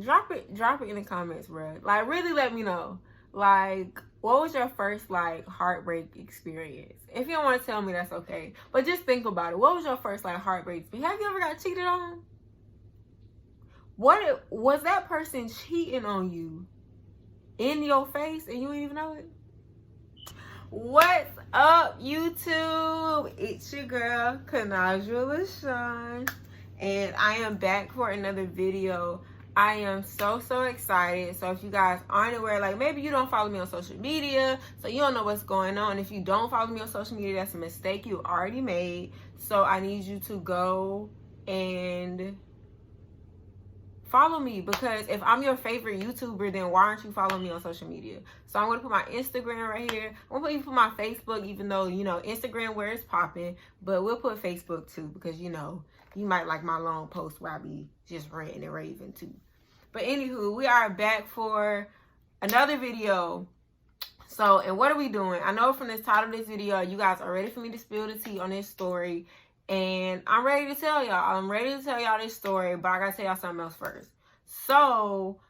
drop it in the comments, bro. Like, really let me know. Like, what was your first, like, heartbreak experience? If you don't want to tell me, that's okay. But just think about it. What was your first, like, heartbreak experience? Have you ever got cheated on? What was that person cheating on you in your face and you didn't even know it? What's up, YouTube? It's your girl, Kenajawa Lashawn, and I am back for another video. I am so excited. So if you guys aren't aware, like maybe you don't follow me on social media, so you don't know what's going on. If you don't follow me on social media, that's a mistake you already made. So I need you to go and follow me, because if I'm your favorite YouTuber, then why aren't you following me on social media? So I'm going to put my Instagram right here. I'm going to put my Facebook, even though, you know, Instagram where it's popping, but we'll put Facebook too, because, you know, you might like my long post where I be just ranting and raving too. But anywho, we are back for another video. So, and what are we doing? I know from this title of this video, you guys are ready for me to spill the tea on this story. And I'm ready to tell y'all. I'm ready to tell y'all this story, but I gotta tell y'all something else first. So,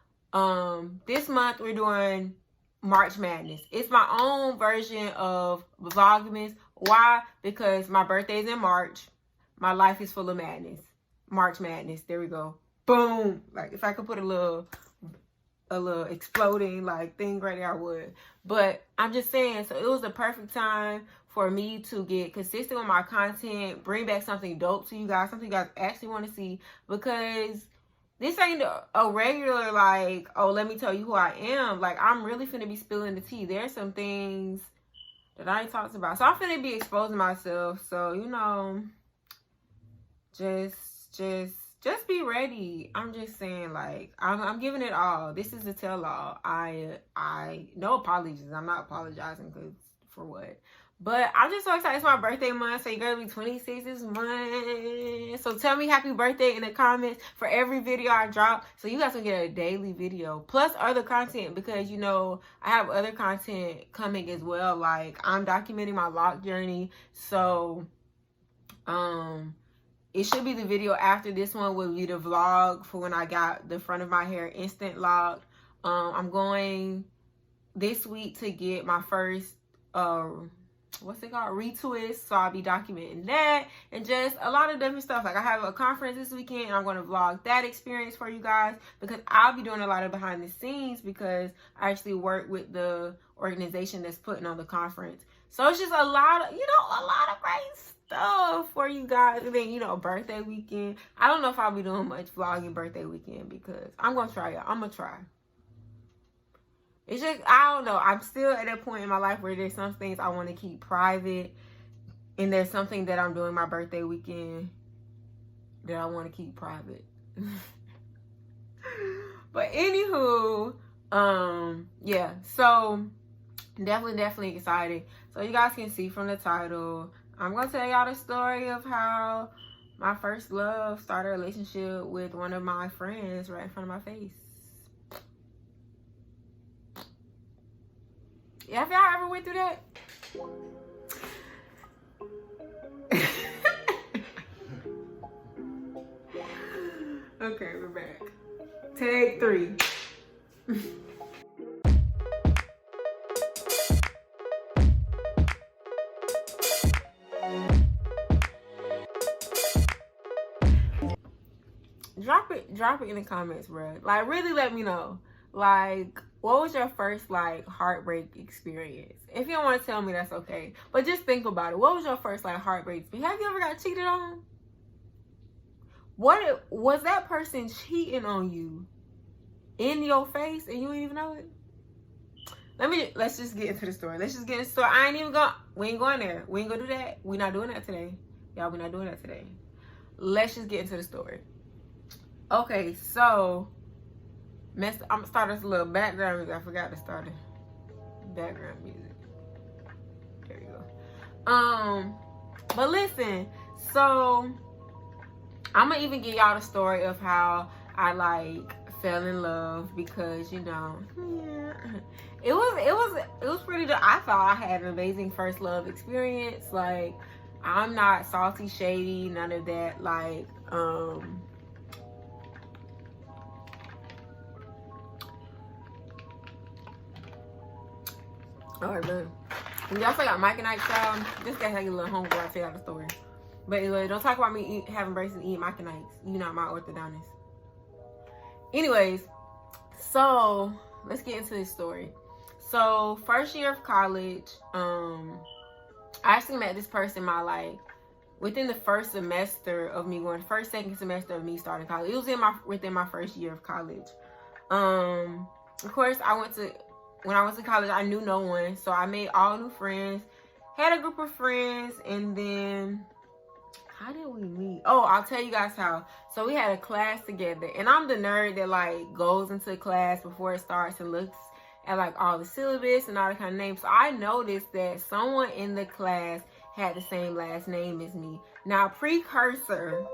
this month we're doing March Madness. It's my own version of Vlogmas. Why? Because my birthday is in March. My life is full of madness. March Madness. There we go. Boom. Like, if I could put a little exploding like thing right there, I would. But I'm just saying, so it was the perfect time for me to get consistent with my content, bring back something dope to you guys, something you guys actually want to see, because this ain't a regular, like, oh, let me tell you who I am. Like, I'm really finna be spilling the tea. There's some things that I ain't talked about. So I'm finna be exposing myself. So, you know, just be ready. I'm just saying, like, I'm giving it all. This is a tell-all. I no apologies. I'm not apologizing because for what. But I'm just so excited. It's my birthday month, so you're going to be 26 this month. So tell me happy birthday in the comments for every video I drop. So you guys can get a daily video. Plus other content, because, you know, I have other content coming as well. Like, I'm documenting my lock journey. So, it should be the video after this one will be the vlog for when I got the front of my hair instant locked. I'm going this week to get my first, what's it called, retwist, so I'll be documenting that and just a lot of different stuff. Like, I have a conference this weekend and I'm going to vlog that experience for you guys, because I'll be doing a lot of behind the scenes, because I actually work with the organization that's putting on the conference. So it's just a lot of, you know, a lot of great stuff for you guys. And then, you know, birthday weekend, I don't know if I'll be doing much vlogging birthday weekend, because I'm going to try, y'all. I'm going to try. It's just, I don't know. I'm still at that point in my life where there's some things I want to keep private. And there's something that I'm doing my birthday weekend that I want to keep private. But anywho, yeah. So, definitely excited. So, you guys can see from the title, I'm going to tell y'all the story of how my first love started a relationship with one of my friends right in front of my face. Yeah, have y'all ever went through that? Okay, we're back. Take 3. Drop it in the comments, bro. Like, really let me know. Like, what was your first, like, heartbreak experience? If you don't want to tell me, that's okay. But just think about it. What was your first, like, heartbreak experience? Have you ever got cheated on? What was that person cheating on you in your face and you didn't even know it? Let's just get into the story. Let's just get into the story. We ain't going there. We ain't gonna do that. We're not doing that today. Y'all, we're not doing that today. Let's just get into the story. Okay, so I'm gonna start us a little background music. I forgot to start it. Background music. There you go. But listen, so I'm gonna even give y'all the story of how I like fell in love, because, you know, yeah, it was pretty good. I thought I had an amazing first love experience. Like, I'm not salty, shady, none of that. Like, Alright, but we also got Mike and Ike style. This guy's like a little homeboy. I tell y'all the story. But anyway, don't talk about me having braces and eating Mike and Ike's. You're not my orthodontist. Anyways, so let's get into this story. So first year of college, I actually met this person in my life within the first semester of me going, second semester of me starting college. It was within my first year of college. Of course, when I went to college, I knew no one, so I made all new friends, had a group of friends, and then how did we meet? Oh, I'll tell you guys how. So we had a class together, and I'm the nerd that like goes into class before it starts and looks at like all the syllabus and all that kind of names. So I noticed that someone in the class had the same last name as me. Now, precursor,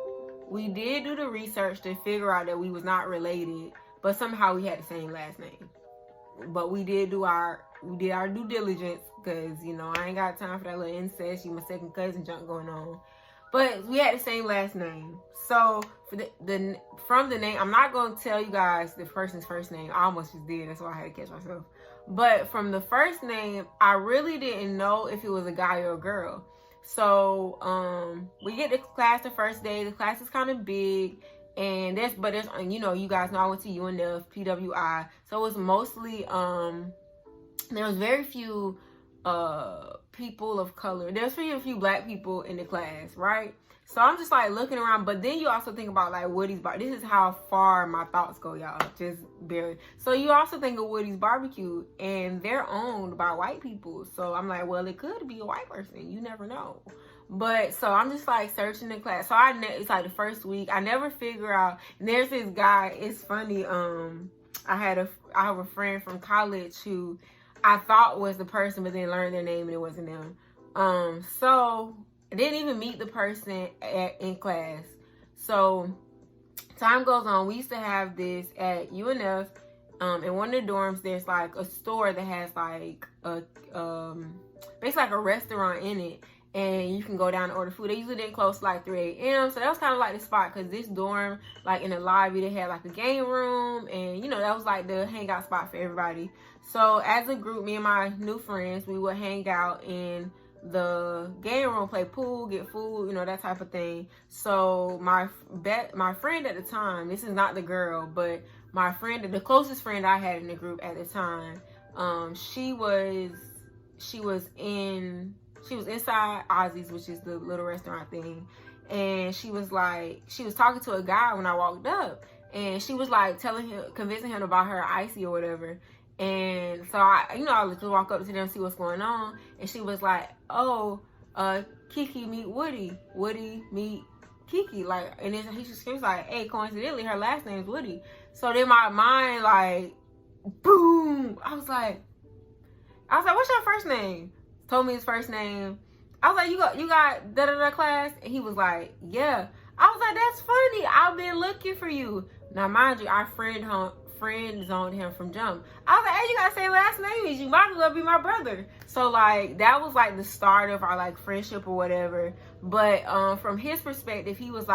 we did do the research to figure out that we was not related, but somehow we had the same last name. But we did our due diligence, because you know I ain't got time for that little incest, you my second cousin junk going on. But we had the same last name. So for from the name, I'm not gonna tell you guys the person's first name. I almost just did. That's why I had to catch myself. But from the first name, I really didn't know if it was a guy or a girl. So we get to class the first day. The class is kind of big, and there's you know, you guys know I went to UNF, PWI. So it was mostly there was very few people of color. There's a few black people in the class, right? So I'm just like looking around, but then you also think about like Woody's bar. This is how far my thoughts go, y'all. Just barely. So you also think of Woody's barbecue, and they're owned by white people. So I'm like, well, it could be a white person. You never know. But so I'm just like searching the class. So it's like the first week. I never figure out. And there's this guy. It's funny. I have a friend from college who I thought was the person, but then learned their name and it wasn't them. So I didn't even meet the person in class. So time goes on. We used to have this at UNF. In one of the dorms, there's like a store that has like basically like a restaurant in it, and you can go down and order food. They usually didn't close like 3 a.m. So that was kind of like the spot, because this dorm, like in the lobby, they had like a game room, and you know, that was like the hangout spot for everybody. So as a group, me and my new friends, we would hang out in the game room, play pool, get food, you know, that type of thing. So my friend at the time, this is not the girl, but my friend, the closest friend I had in the group at the time, she was inside Ozzy's, which is the little restaurant thing, and she was talking to a guy when I walked up, and she was like convincing him to buy her icy or whatever. And so I just walk up to them, see what's going on, and she was like, "Oh, Kiki meet Woody, Woody meet Kiki," like, and then she was like, "Hey, coincidentally, her last name is Woody." So then my mind like, boom! I was like, "What's your first name?" Told me his first name. I was like, "You got da-da-da class?" And he was like, "Yeah." I was like, "That's funny. I've been looking for you." Now, mind you, our friend zoned him from jump. I was like, "Hey, you gotta say last names. You might as well be my brother." So like that was like the start of our like friendship or whatever. But from his perspective, he was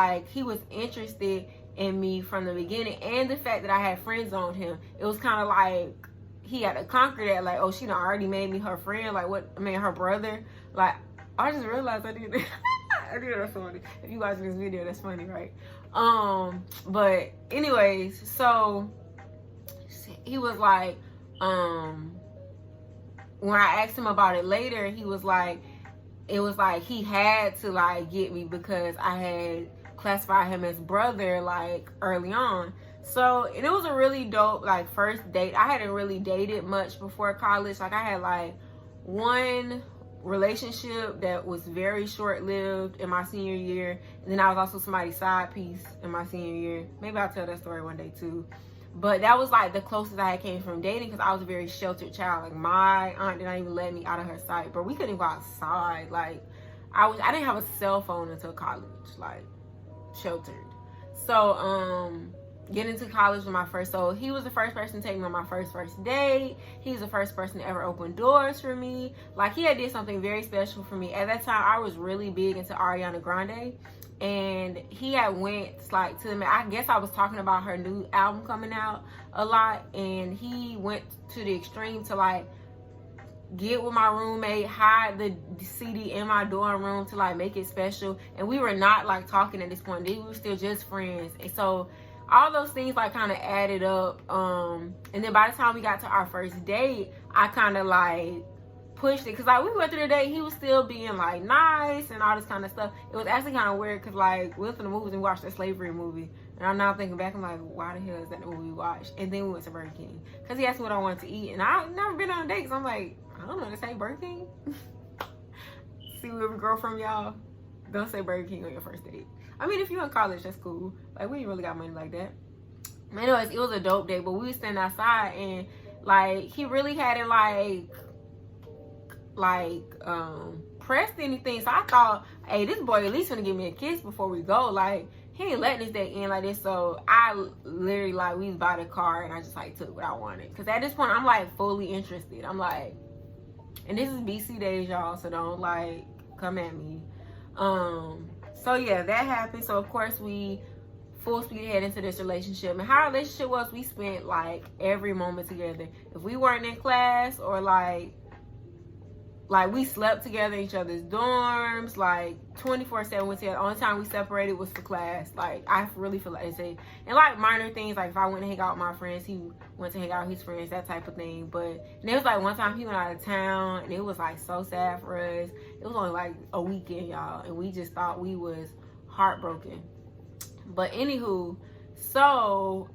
interested in me from the beginning, and the fact that I had friends on him, it was kind of like he had to conquer that. Like, oh, she done already made me her friend. Like, what? I mean, her brother. Like, I just realized I did that. I did that. Funny. If you watch this video, that's funny, right? But anyways, so he was like, when I asked him about it later, he was like, it was like he had to like get me because I had classified him as brother like early on. So, and it was a really dope like first date. I hadn't really dated much before college. Like, I had like one relationship that was very short-lived in my senior year, and then I was also somebody's side piece in my senior year. Maybe I'll tell that story one day too. But that was like the closest I came from dating, because I was a very sheltered child. Like, my aunt did not even let me out of her sight, but we couldn't even go outside. Like, I didn't have a cell phone until college, like sheltered. So getting to college with so he was the first person to take me on my first date. He was the first person to ever open doors for me. Like, he had did something very special for me. At that time, I was really big into Ariana Grande, and he had went like to me. I guess I was talking about her new album coming out a lot, and he went to the extreme to like get with my roommate, hide the CD in my dorm room to like make it special. And we were not like talking at this point. We were still just friends. And so all those things like kind of added up. And then by the time we got to our first date, I kind of like pushed it, because like we went through the date, he was still being like nice and all this kind of stuff. It was actually kind of weird, because like we went to the movies and watched that slavery movie, and I'm now thinking back, I'm like, why the hell is that the movie we watched? And then we went to Burger King because he asked me what I wanted to eat, and I've never been on a date, so I'm like, I don't know, this ain't Burger King. See where we grow from, y'all. Don't say Burger King on your first date. I mean, if you're in college, that's cool. Like, we ain't really got money like that. Anyways, it was a dope date, but we was standing outside, and like he really hadn't pressed anything. So I thought, hey, this boy at least gonna give me a kiss before we go. Like, he ain't letting this day end like this. So I literally, like, we was by the car, and I just like took what I wanted, because at this point I'm like fully interested. I'm like, and this is BC days, y'all, so don't like come at me. So yeah, that happened. So of course we full speed ahead into this relationship. And how our relationship was, we spent like every moment together. If we weren't in class, or like we slept together in each other's dorms, like 24/7 with together. The only time we separated was for class. Like, I really feel like it's and like minor things, like if I went to hang out with my friends, he went to hang out with his friends, that type of thing. But and it was like one time he went out of town, and it was like so sad for us. It was only like a weekend, y'all, and we just thought we was heartbroken. But anywho, so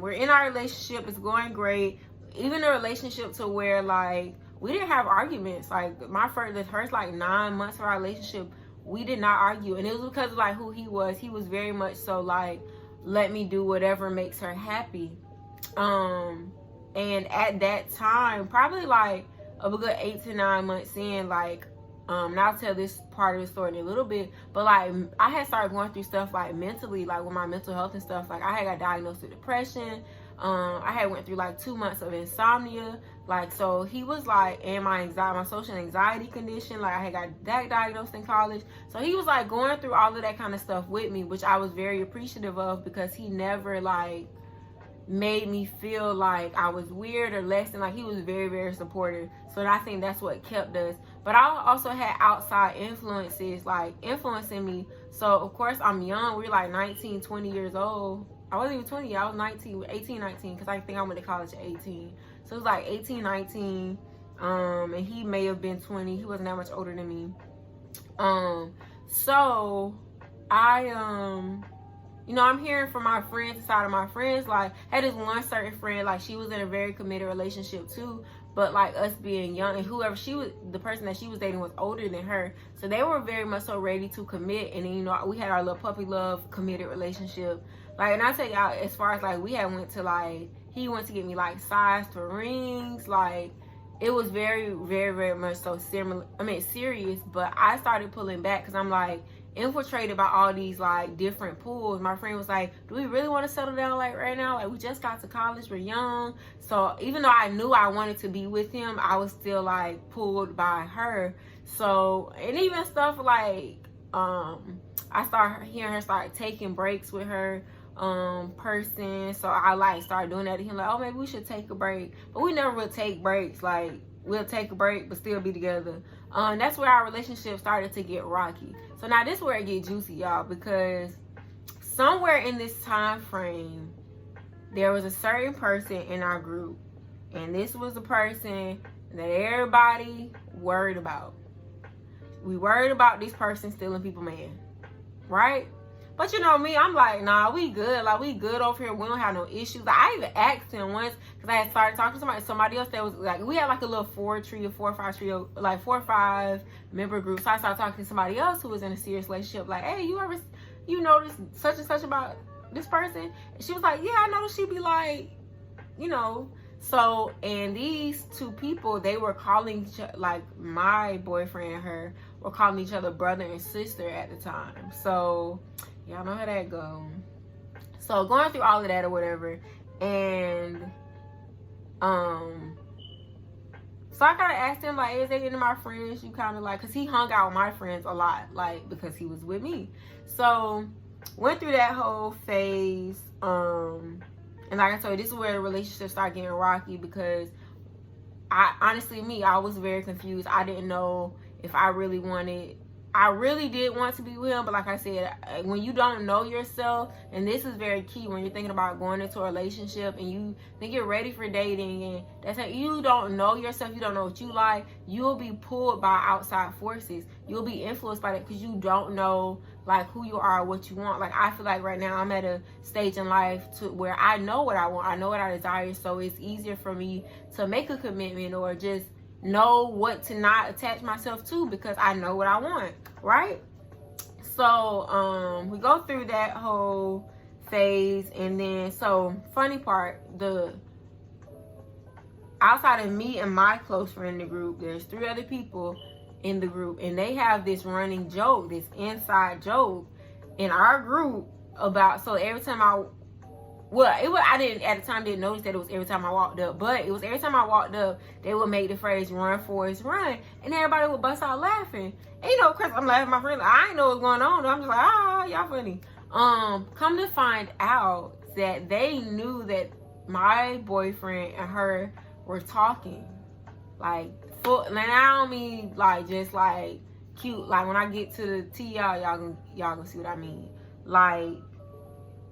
we're in our relationship, it's going great. Even a relationship to where like we didn't have arguments. Like the first like 9 months of our relationship, we did not argue, and it was because of like who he was. He was very much so like, let me do whatever makes her happy. And at that time, probably like a good 8 to 9 months in, like and I'll tell this part of the story in a little bit, but like I had started going through stuff like mentally, like with my mental health and stuff. Like I had got diagnosed with depression. I had went through like 2 months of insomnia. Like, so he was like, and my social anxiety condition, like I had got that diagnosed in college. So he was like going through all of that kind of stuff with me, which I was very appreciative of, because he never like made me feel like I was weird or less than. Like, he was very, very supportive. So I think that's what kept us. But I also had outside influences like influencing me. So of course I'm young. We're like 19, 20 years old. I wasn't even 20. I was 19, 18, 19, because I think I went to college at 18. So it was like 18, 19. And he may have been 20. He wasn't that much older than me. So I you know, I'm hearing from my friends, inside of my friends, like, had this one certain friend, like, she was in a very committed relationship too, but like us being young, and whoever the person that she was dating was older than her, so they were very much so ready to commit. And then, you know, we had our little puppy love committed relationship. Like, and I tell y'all, as far as like we had went to like, he went to get me like size for rings, like it was very, very, very much so serious. But I started pulling back, because I'm like infiltrated by all these like different pools. My friend was like, do we really want to settle down like right now? Like, we just got to college, we're young. So even though I knew I wanted to be with him, I was still like pulled by her. So, and even stuff like I started hearing her start taking breaks with her person. So I like started doing that to him, like, oh, maybe we should take a break. But we never would take breaks. Like, we'll take a break but still be together. That's where our relationship started to get rocky. So now this is where it get juicy, y'all, because somewhere in this time frame there was a certain person in our group, and this was the person that everybody worried about. We worried about this person stealing people's man, right? But you know me, I'm like, nah, we good. Like, we good over here. We don't have no issues. Like, I even asked him once, because I had started talking to somebody else that was like, we had like a little 4 or 5 trio, like 4 or 5 member group. So I started talking to somebody else who was in a serious relationship. Like, hey, you notice such and such about this person? And she was like, yeah, I noticed. She'd be like, you know. So, and these two people, they were calling each other, like my boyfriend and her were calling each other brother and sister at the time. So y'all know how that go. So going through all of that or whatever, and so I kind of asked him, like, is there any of my friends you kind of like, because he hung out with my friends a lot, like, because he was with me. So went through that whole phase, and like I told you, this is where the relationship started getting rocky, because I was very confused. I didn't know if I really did want to be with him, but like I said, when you don't know yourself, and this is very key when you're thinking about going into a relationship and you think you're ready for dating, and that's how you don't know yourself, you don't know what you like, you'll be pulled by outside forces. You'll be influenced by that because you don't know like who you are, what you want. Like I feel like right now I'm at a stage in life to where I know what I want, I know what I desire, so it's easier for me to make a commitment or just know what to not attach myself to because I know what I want, right? So we go through that whole phase, and then so funny part, the outside of me and my close friend in the group, there's 3 other people in the group, and they have this running joke, this inside joke in our group about, so every time I didn't notice that it was every time I walked up, but it was every time I walked up, they would make the phrase "run, Forrest, run," and everybody would bust out laughing. And you know, of course, I'm laughing at my friend. Like, I didn't know what's going on. I'm just like, y'all funny. Come to find out that they knew that my boyfriend and her were talking, like, and I don't mean like just like cute. Like when I get to the T, y'all gonna see what I mean. Like,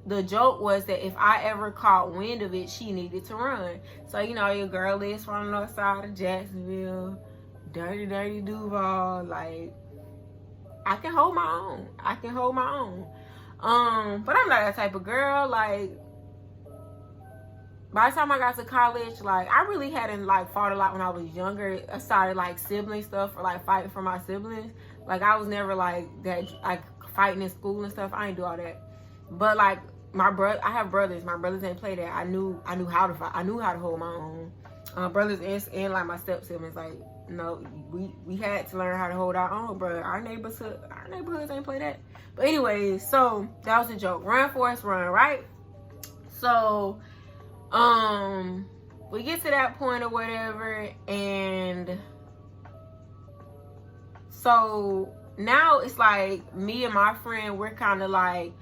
the joke was that if I ever caught wind of it, she needed to run. So, you know, your girl is from the north side of Jacksonville, dirty Duval. Like, I can hold my own. But I'm not that type of girl. Like, by the time I got to college, like, I really hadn't, like, fought a lot when I was younger. I started, like, sibling stuff or, like, fighting for my siblings. Like, I was never, like, that, like, fighting in school and stuff. I didn't do all that. But, like, I have brothers. My brothers didn't play that. I knew how to fight. I knew how to hold my own. Brothers and, like, my step-siblings, like, no, we had to learn how to hold our own, bro. Our neighborhoods ain't play that. But anyways, so, that was a joke. Run, Forrest, run, right? So, we get to that point or whatever, and so now it's like me and my friend, we're kind of like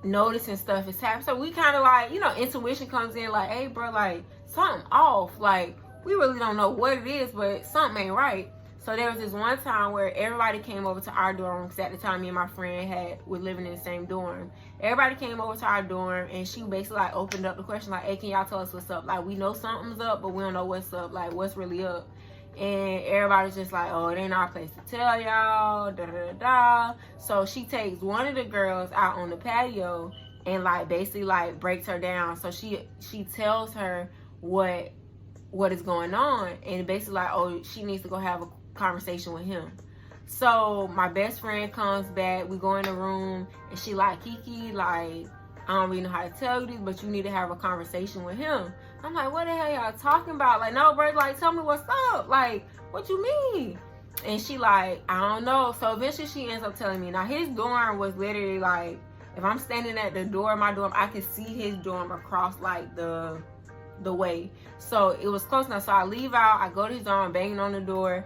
noticing stuff is happening. So we kind of like, you know, intuition comes in like, hey bro, like something off. Like we really don't know what it is, but something ain't right. So there was this one time where everybody came over to our dorm, because at the time me and my friend were living in the same dorm. Everybody came over to our dorm, and she basically like opened up the question like, hey, can y'all tell us what's up? Like, we know something's up, but we don't know what's up. Like, what's really up? And everybody's just like, oh, it ain't our place to tell y'all, da da da da. So she takes one of the girls out on the patio and like basically like breaks her down. So she tells her what is going on, and basically like, oh, she needs to go have a conversation with him. So my best friend comes back, we go in the room, and she like, Kiki, like, I don't really know how to tell you this, but you need to have a conversation with him. I'm like, what the hell y'all talking about? Like, no, bro, like, tell me what's up. Like, what you mean? And she like, I don't know. So eventually she ends up telling me. Now, his dorm was literally like, if I'm standing at the door of my dorm, I can see his dorm across like the way. So it was close enough. So I leave out, I go to his dorm, banging on the door.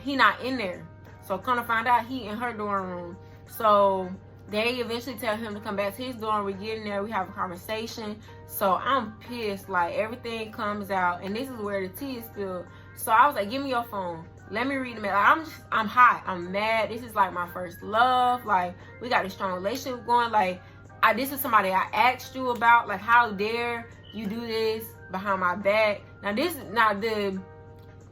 He not in there. So kind of find out he in her dorm room. So they eventually tell him to come back to his dorm. We get in there, we have a conversation. So I'm pissed, like everything comes out, and this is where the tea is spilled. So I was like, give me your phone, let me read the mail. Like, I'm hot, I'm mad. This is like my first love. Like, we got a strong relationship going. Like, this is somebody I asked you about. Like, how dare you do this behind my back?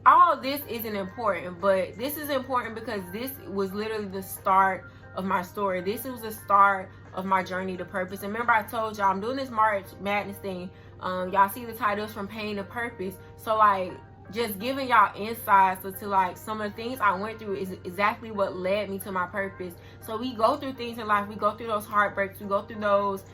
All this isn't important, but this is important because this was literally the start of my story. This was the start of my journey to purpose. And remember, I told y'all I'm doing this March Madness thing. Y'all see the titles From Pain to Purpose. So like, just giving y'all insights into like some of the things I went through is exactly what led me to my purpose. So we go through things in life. We go through those heartbreaks. We go through those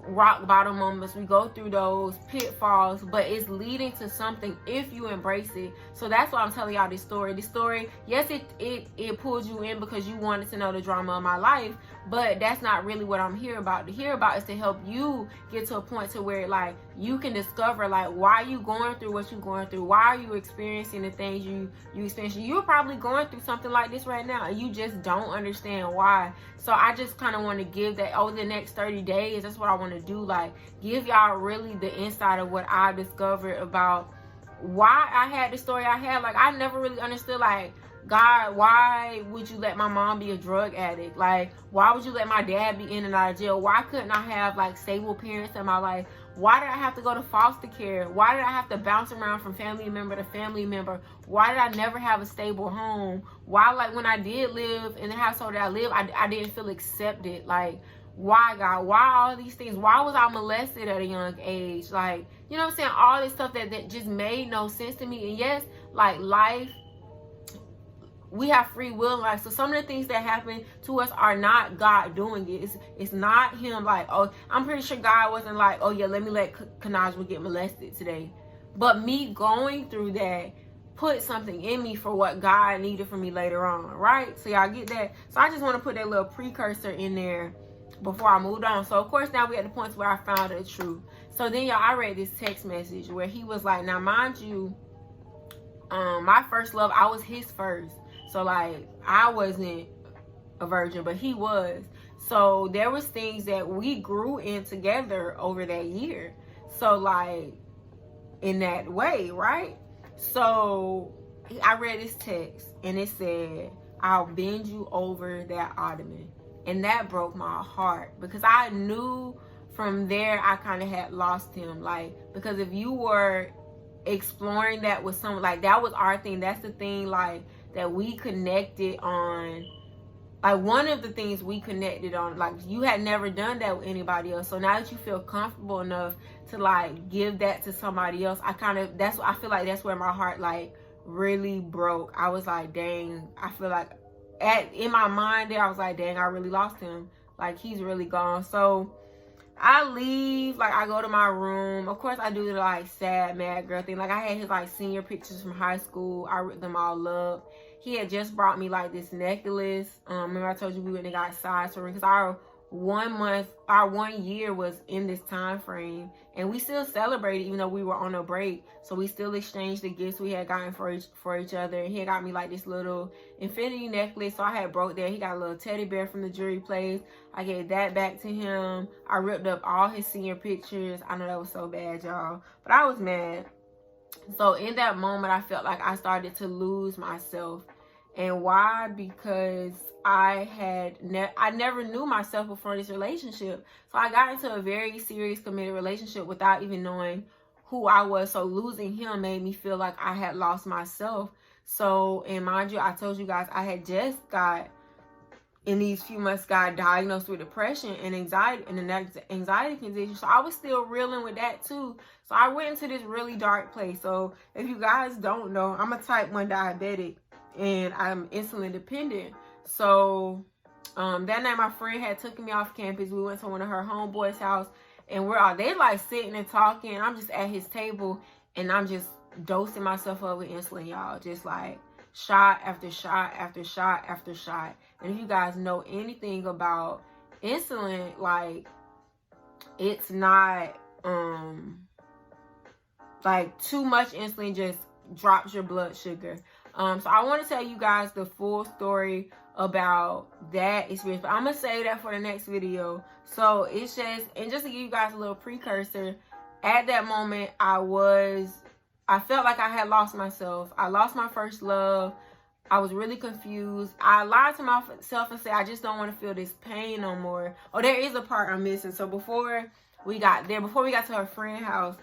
rock bottom moments. We go through those pitfalls, but it's leading to something if you embrace it. So that's why I'm telling y'all this story. This story, yes, it pulled you in because you wanted to know the drama of my life, but that's not really what I'm here about. To hear about is to help you get to a point to where like you can discover like why you going through what you're going through. Why are you experiencing the things you experience? You're probably going through something like this right now, and you just don't understand why. So I just kind of want to give that over the next 30 days. That's what I want to do. Like, give y'all really the insight of what I discovered about why I had the story I had. Like, I never really understood, like, God, why would you let my mom be a drug addict? Like, why would you let my dad be in and out of jail? Why couldn't I have, like, stable parents in my life? Why did I have to go to foster care? Why did I have to bounce around from family member to family member? Why did I never have a stable home? Why, like, when I did live in the household that I lived, I didn't feel accepted? Like, why, God? Why all these things? Why was I molested at a young age? Like, you know what I'm saying? All this stuff that just made no sense to me. And yes, like, life, we have free will in life. So some of the things that happen to us are not God doing it. It's not him like, oh, I'm pretty sure God wasn't like, oh yeah, let me let Kenajawa get molested today. But me going through that put something in me for what God needed for me later on, right? So y'all get that? So I just want to put that little precursor in there before I moved on. So of course now we at the point where I found the truth. So then y'all, I read this text message where he was like, now mind you, my first love, I was his first. So, like, I wasn't a virgin, but he was. So, there was things that we grew in together over that year. So, like, in that way, right? So, I read this text, and it said, I'll bend you over that ottoman. And that broke my heart, because I knew from there I kind of had lost him. Like, because if you were exploring that with someone, like, that was our thing. That's the thing, like, that we connected on. Like, one of the things we connected on, like, you had never done that with anybody else. So now that you feel comfortable enough to, like, give that to somebody else, I feel like that's where my heart, like, really broke. I was like, dang, I feel like in my mind there, I was like, dang, I really lost him. Like, he's really gone. So I leave, like, I go to my room. Of course, I do the, like, sad, mad girl thing. Like, I had his, like, senior pictures from high school. I ripped them all up. He had just brought me, like, this necklace. Remember I told you we went and got size for it, because our 1 year was in this time frame, and we still celebrated even though we were on a break. So we still exchanged the gifts we had gotten for each other. And he had got me, like, this little infinity necklace, so I had broke that. He got a little teddy bear from the jewelry place. I gave that back to him. I ripped up all his senior pictures. I know that was so bad, y'all, but I was mad. So in that moment, I felt like I started to lose myself. And why? Because I never knew myself before this relationship. So I got into a very serious, committed relationship without even knowing who I was. So losing him made me feel like I had lost myself. So, and mind you, I told you guys, I had just in these few months, got diagnosed with depression and anxiety, and an anxiety condition. So I was still reeling with that too. So I went into this really dark place. So if you guys don't know, I'm a type 1 diabetic, and I'm insulin dependent. So that night my friend had taken me off campus. We went to one of her homeboys' house, and they like sitting and talking. I'm just at his table, and I'm just dosing myself up with insulin, y'all. Just like shot after shot after shot after shot. And if you guys know anything about insulin, like, it's not like too much insulin just drops your blood sugar. So I want to tell you guys the full story about that experience, but I'm gonna save that for the next video. So it's just, and just to give you guys a little precursor, at that moment I felt like I had lost myself. I lost my first love. I was really confused. I lied to myself and said, I just don't want to feel this pain no more. Oh, there is a part I'm missing. So before we got to her friend's house,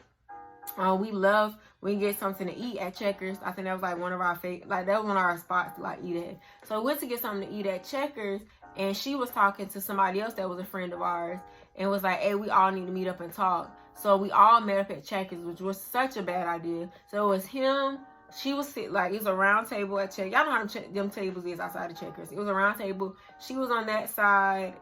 we can get something to eat at Checkers. I think that was like one of our that was one of our spots to like eat at. So we went to get something to eat at Checkers, and she was talking to somebody else that was a friend of ours, and was like, hey, we all need to meet up and talk. So we all met up at Checkers, which was such a bad idea. So it was him. She was sitting, like, it was a round table at Checkers. Y'all know how them tables is outside of Checkers. It was a round table. She was on that side.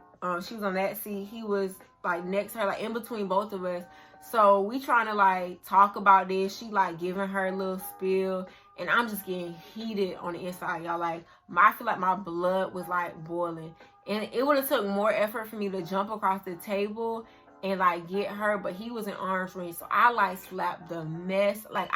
She was on that seat. He was like next to her, like in between both of us. So we trying to like talk about this. She like giving her a little spiel, and I'm just getting heated on the inside, y'all. Like, I feel like my blood was like boiling, and it would have took more effort for me to jump across the table and like get her, but he was in arm's reach. So I like slapped the mess. Like,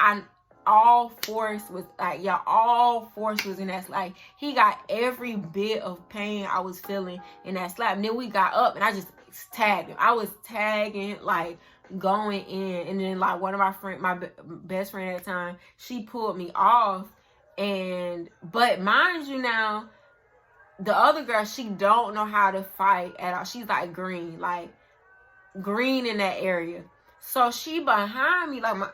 all force was like, y'all, all force was in that. Like, he got every bit of pain I was feeling in that slap. And then we got up, and tagging. I was tagging, like going in, and then like one of my best friend at the time, she pulled me off, but mind you now, the other girl, she don't know how to fight at all. She's like green in that area. So she behind me, like my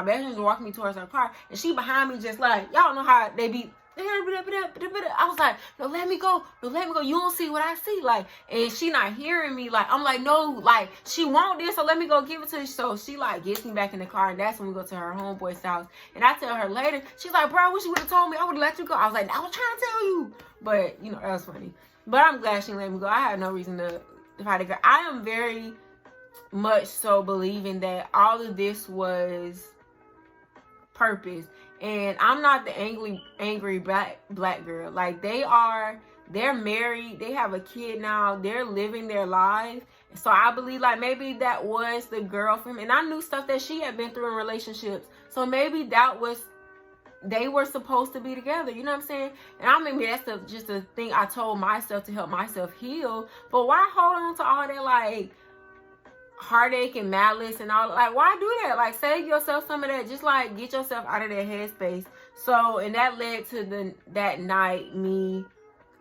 best friend was walking me towards her car, and she behind me just like, y'all know how they be. I was like, no, let me go. You don't see what I see. Like, and she not hearing me. Like, I'm like, no, like, she want this, so let me go give it to her. So she like gets me back in the car, and that's when we go to her homeboy's house. And I tell her later, she's like, bro, I wish you would have told me. I would have let you go. I was like, I was trying to tell you. But, you know, that was funny. But I'm glad she let me go. I had no reason to fight a girl. I am very much so believing that all of this was purpose. And I'm not the angry black girl. Like, they're married, they have a kid now, they're living their life. So I believe like maybe that was the girl from, and I knew stuff that she had been through in relationships. So maybe that was, they were supposed to be together, you know what I'm saying? And maybe that's just a thing I told myself to help myself heal. But why hold on to all that like heartache and malice and all? Like, why do that? Like, save yourself some of that. Just like get yourself out of that headspace. So, and that led to that night me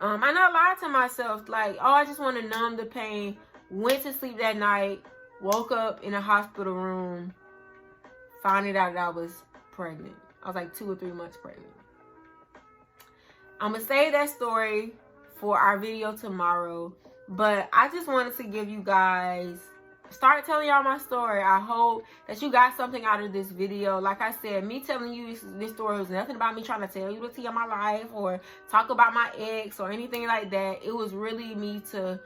I not lied to myself, like, oh, I just want to numb the pain. Went to sleep that night, woke up in a hospital room, finding out that I was pregnant. I was like 2 or 3 months pregnant. I'm gonna save that story for our video tomorrow, but I just wanted to give you guys, start telling y'all my story. I hope that you got something out of this video. Like I said, me telling you this story was nothing about me trying to tell you the tea of my life or talk about my ex or anything like that. It was really me to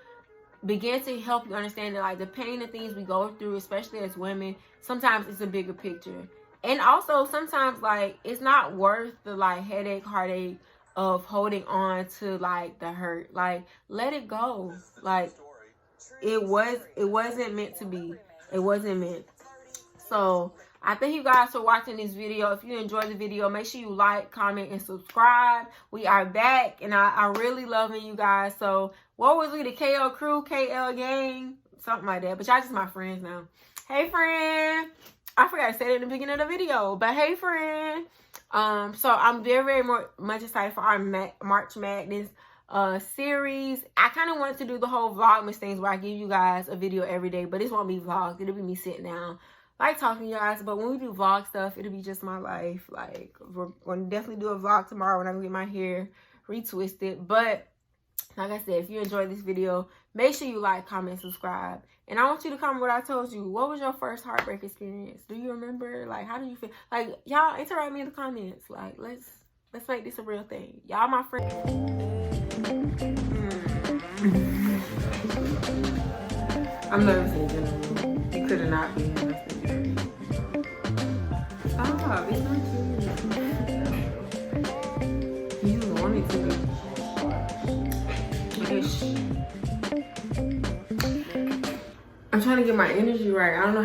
begin to help you understand that like the pain and things we go through, especially as women, sometimes it's a bigger picture. And also sometimes like it's not worth the like heartache of holding on to like the hurt. Like, let it go. Like, it wasn't meant to be. It wasn't meant. So I thank you guys for watching this video. If you enjoyed the video, make sure you like, comment, and subscribe. We are back, and I'm really loving you guys. So what was we, the KL crew, KL gang, something like that. But y'all just my friends now. Hey friend, I forgot to say it in the beginning of the video, but hey friend. So I'm very much excited for our March Madness series. I kind of wanted to do the whole vlogmas things where I give you guys a video every day, but this won't be vlogs. It'll be me sitting down like talking to you guys. But when we do vlog stuff, it'll be just my life. Like, we're gonna definitely do a vlog tomorrow when I get my hair retwisted. But like I said, if you enjoyed this video, make sure you like, comment, subscribe. And I want you to comment what I told you. What was your first heartbreak experience? Do you remember? Like, how do you feel? Like, y'all interact with me in the comments. Like, let's make this a real thing. Y'all my friends. I'm nervous in general. It could have not been nervous in general. Stop, it's not cute. You don't want it to be. I'm trying to get my energy right. I don't know how